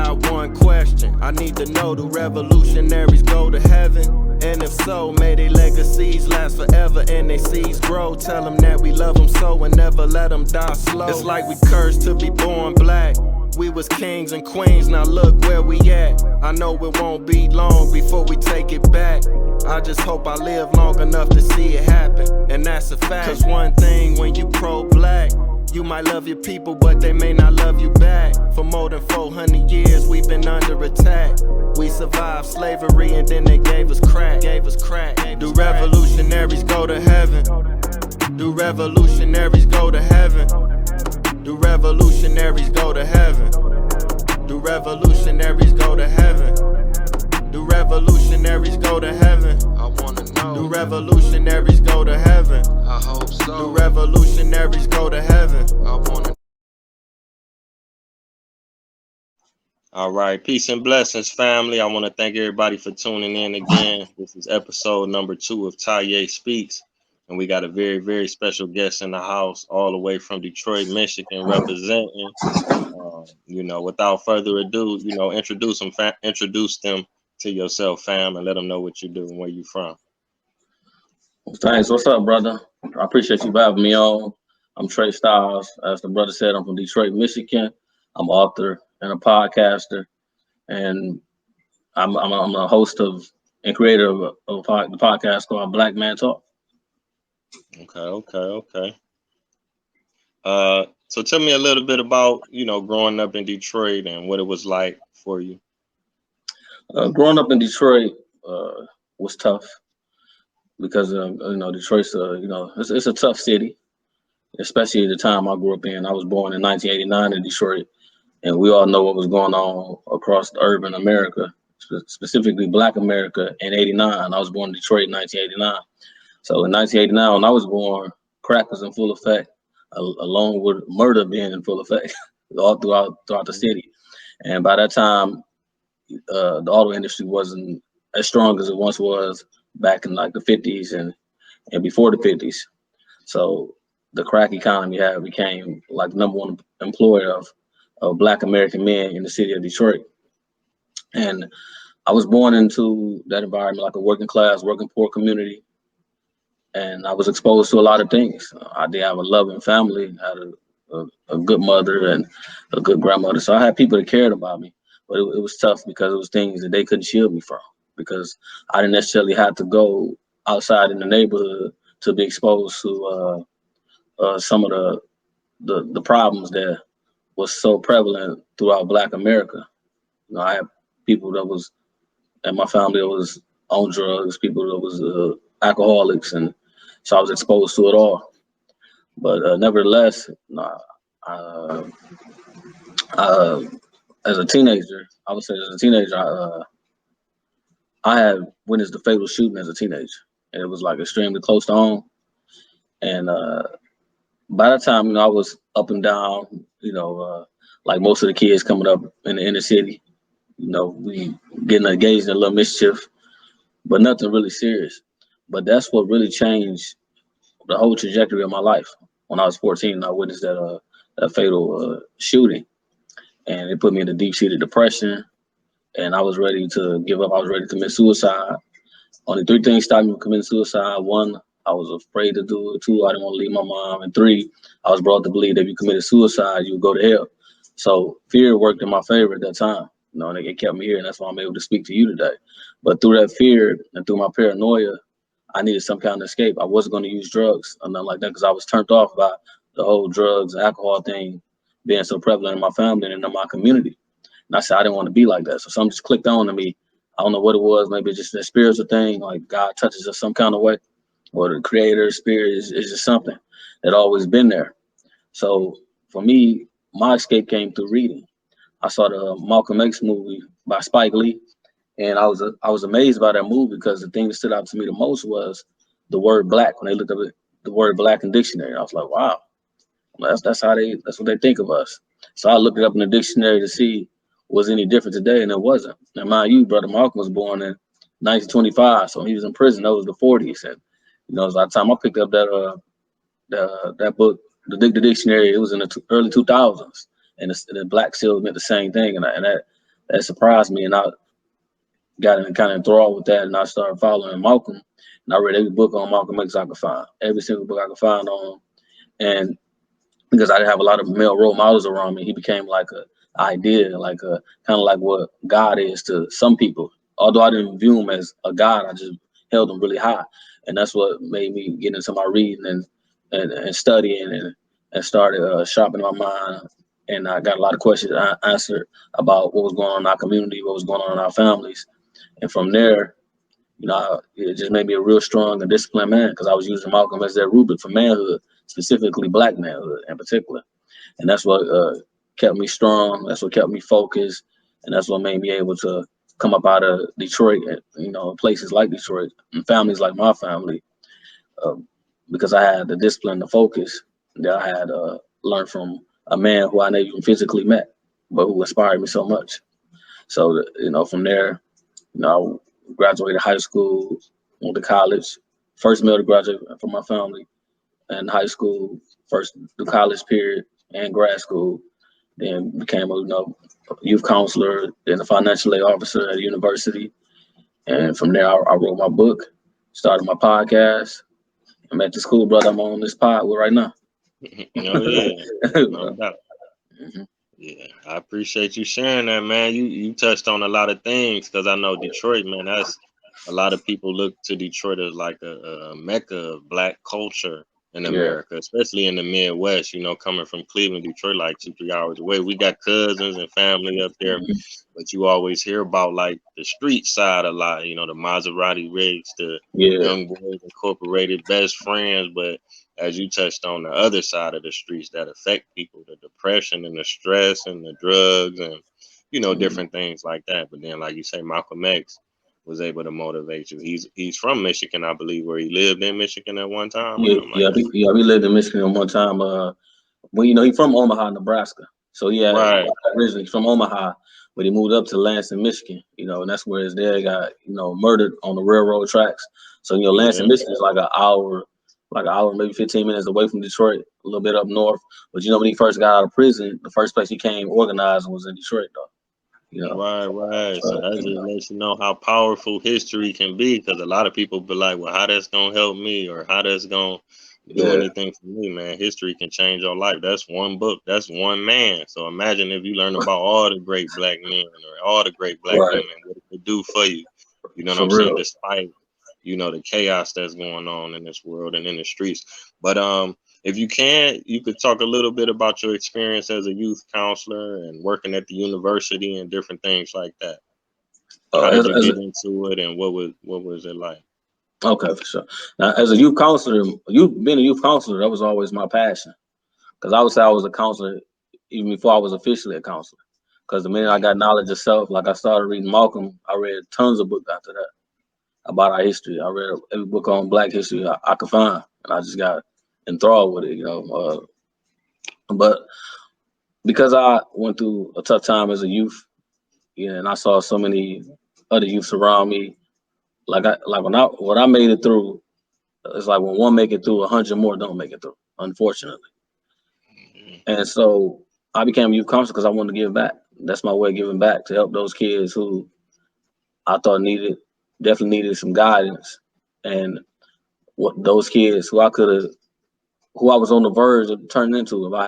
got one question. I need to know, do revolutionaries go to heaven? And if so, may their legacies last forever and they seeds grow. Tell them that we love them so and never let them die slow. It's like we cursed to be born black. We was kings and queens, now look where we at. I know it won't be long before we take it back. I just hope I live long enough to see it happen, and that's a fact. Cause one thing when you pro-black, you might love your people, but they may not love you back. For more than 400 years, we've been under attack. We survived slavery and then they gave us crack. Do revolutionaries go to heaven? Do revolutionaries go to heaven? Do revolutionaries go to heaven? Do revolutionaries go to heaven? Do revolutionaries go to heaven? I wanna know. Do revolutionaries go to heaven? I hope so. Do revolutionaries go to heaven? I wanna. All right, peace and blessings, family. I want to thank everybody for tuning in again. This is episode number 2 of Taye Speaks, and we got a very, very special guest in the house, all the way from Detroit, Michigan, representing. Without further ado, introduce them to yourself, fam, and let them know what you do and where you from. Thanks. What's up, brother? I appreciate you having me on. I'm Trey Styles. As the brother said, I'm from Detroit, Michigan. I'm an author and a podcaster, and I'm a host of and creator of the podcast called Black Man Talk. Okay. So tell me a little bit about, growing up in Detroit and what it was like for you. Growing up in Detroit was tough because Detroit's it's a tough city, especially at the time I grew up in. I was born in 1989 in Detroit, and we all know what was going on across the urban America, specifically Black America in '89. I was born in Detroit in 1989. So in 1989, when I was born, crack was in full effect, along with murder being in full effect all throughout the city. And by that time, the auto industry wasn't as strong as it once was back in like the 50s and before the 50s. So the crack economy became like the number one employer of Black American men in the city of Detroit. And I was born into that environment, like a working class, working poor community. And I was exposed to a lot of things. I did have a loving family, had a good mother and a good grandmother. So I had people that cared about me, but it was tough because it was things that they couldn't shield me from, because I didn't necessarily have to go outside in the neighborhood to be exposed to some of the problems that was so prevalent throughout Black America. I had people that was in my family that was on drugs, people that was alcoholics, and so I was exposed to it all. But nevertheless, as a teenager, I had witnessed the fatal shooting as a teenager, and it was like extremely close to home. And by the time I was up and down, like most of the kids coming up in the inner city, we getting engaged in a little mischief, but nothing really serious. But that's what really changed the whole trajectory of my life. When I was 14, I witnessed that fatal shooting, and it put me into deep-seated depression, and I was ready to give up. I was ready to commit suicide. Only 3 things stopped me from committing suicide. 1, I was afraid to do it. 2, I didn't want to leave my mom. And 3, I was brought to believe that if you committed suicide, you would go to hell. So fear worked in my favor at that time. And it kept me here, and that's why I'm able to speak to you today. But through that fear and through my paranoia, I needed some kind of escape. I wasn't going to use drugs or nothing like that because I was turned off by the whole drugs and alcohol thing being so prevalent in my family and in my community. And I said I didn't want to be like that. So something just clicked on to me. I don't know what it was. Maybe it's just a spiritual thing, like God touches us some kind of way, or the creator spirit is just something that always been there. So for me, my escape came through reading. I saw the Malcolm X movie by Spike Lee, and I was amazed by that movie because the thing that stood out to me the most was the word black. When they looked up at the word black in the dictionary, I was like, wow, that's what they think of us. So I looked it up in the dictionary to see was any different today, and it wasn't. And mind you, Brother Malcolm was born in 1925, so he was in prison. That was the 40s, and by the time I picked up that book, the dictionary, it was in the early 2000s, and the black seal meant the same thing, and that that surprised me, and I got in kind of enthralled with that, and I started following Malcolm, and I read every book on Malcolm X I could find, every single book I could find on him, and because I didn't have a lot of male role models around me, he became like a idea, like a kind of like what God is to some people. Although I didn't view him as a God, I just held him really high, and that's what made me get into my reading and studying and started sharpening my mind. And I got a lot of questions answered about what was going on in our community, what was going on in our families, and from there, it just made me a real strong and disciplined man because I was using Malcolm as that rubric for manhood, specifically black manhood in particular. And that's what kept me strong. That's what kept me focused. And that's what made me able to come up out of Detroit, places like Detroit and families like my family, uh, because I had the discipline, the focus that I had learned from a man who I never even physically met, but who inspired me so much. So, from there, I graduated high school, went to college, first male to graduate from my family, and high school, first the college period and grad school, then became a youth counselor, then a financial aid officer at a university. And from there, I wrote my book, started my podcast. I met this cool brother I'm on this pod with right now. Oh yeah, no doubt. Mm-hmm. Yeah, I appreciate you sharing that, man. You touched on a lot of things because I know Detroit, man. That's a lot of people look to Detroit as like a mecca of black culture in Yeah. America, especially in the Midwest. Coming from Cleveland, Detroit, like 2-3 hours away. We got cousins and family up there, Mm-hmm. but you always hear about like the street side a lot. The Maserati rigs, the Yeah. Young Boys Incorporated, best friends, but as you touched on the other side of the streets that affect people, the depression and the stress and the drugs and Mm-hmm. different things like that. But then, like you say, Malcolm X was able to motivate you. He's from Michigan, I believe, where he lived in Michigan at one time or Yeah, something like that. we lived in Michigan one time. Well, he's from Omaha, Nebraska. So yeah, Right. originally he's from Omaha, but he moved up to Lansing, Michigan. And that's where his dad got murdered on the railroad tracks. So Lansing, Yeah. Michigan is like an hour, maybe 15 minutes away from Detroit, a little bit up north. But when he first got out of prison, the first place he came organizing was in Detroit, though. Right, right. So So, that just lets you know how powerful history can be, because a lot of people be like, well, how that's gonna help me or how that's gonna do yeah, anything for me, man. History can change your life. That's one book, that's one man. So imagine if you learn about all the great black men or all the great black right, women, what it could do for you. You know what for I'm saying? real. Despite, the chaos that's going on in this world and in the streets. But if you can, you could talk a little bit about your experience as a youth counselor and working at the university and different things like that. How did As, you as get into it, and what was it like? Okay, for sure. Now, as a youth counselor, being a youth counselor, that was always my passion. Because I would say I was a counselor even before I was officially a counselor. Because the minute I got knowledge of self, like I started reading Malcolm, I read tons of books after that about our history. I read every book on Black history I could find, and I just got enthralled with it. But because I went through a tough time as a youth, and I saw so many other youths around me, when I made it through. It's like when one make it through, 100 more don't make it through, unfortunately. Mhm. And so I became a youth counselor because I wanted to give back. That's my way of giving back to help those kids who I thought definitely needed some guidance, and what those kids who I was on the verge of turning into if I